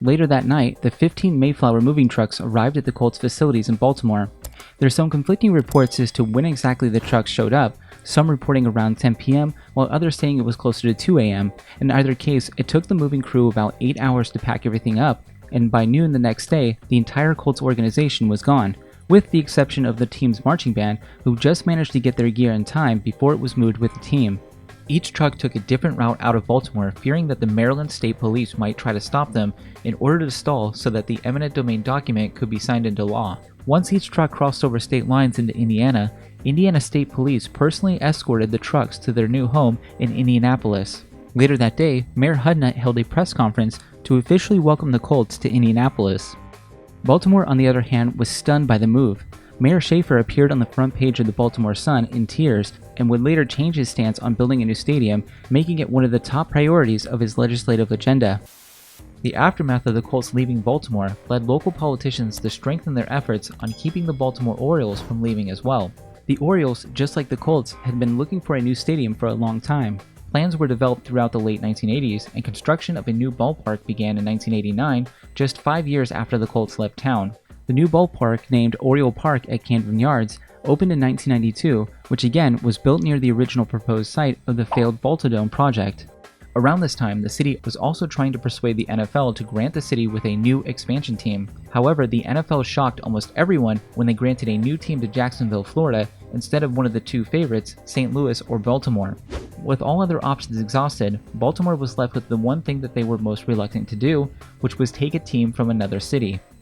Later that night, the 15 Mayflower moving trucks arrived at the Colts facilities in Baltimore. There's some conflicting reports as to when exactly the trucks showed up, some reporting around 10 p.m., while others saying it was closer to 2 a.m. In either case, it took the moving crew about 8 hours to pack everything up, and by noon the next day, the entire Colts organization was gone, with the exception of the team's marching band, who just managed to get their gear in time before it was moved with the team. Each truck took a different route out of Baltimore, fearing that the Maryland State Police might try to stop them in order to stall so that the eminent domain document could be signed into law. Once each truck crossed over state lines into Indiana, Indiana State Police personally escorted the trucks to their new home in Indianapolis. Later that day, Mayor Hudnut held a press conference to officially welcome the Colts to Indianapolis. Baltimore, on the other hand, was stunned by the move. Mayor Schaefer appeared on the front page of the Baltimore Sun in tears and would later change his stance on building a new stadium, making it one of the top priorities of his legislative agenda. The aftermath of the Colts leaving Baltimore led local politicians to strengthen their efforts on keeping the Baltimore Orioles from leaving as well. The Orioles, just like the Colts, had been looking for a new stadium for a long time. Plans were developed throughout the late 1980s, and construction of a new ballpark began in 1989, just 5 years after the Colts left town. The new ballpark, named Oriole Park at Camden Yards, opened in 1992, which again was built near the original proposed site of the failed Baltodome project. Around this time, the city was also trying to persuade the NFL to grant the city with a new expansion team. However, the NFL shocked almost everyone when they granted a new team to Jacksonville, Florida, instead of one of the two favorites, St. Louis or Baltimore. With all other options exhausted, Baltimore was left with the one thing that they were most reluctant to do, which was take a team from another city.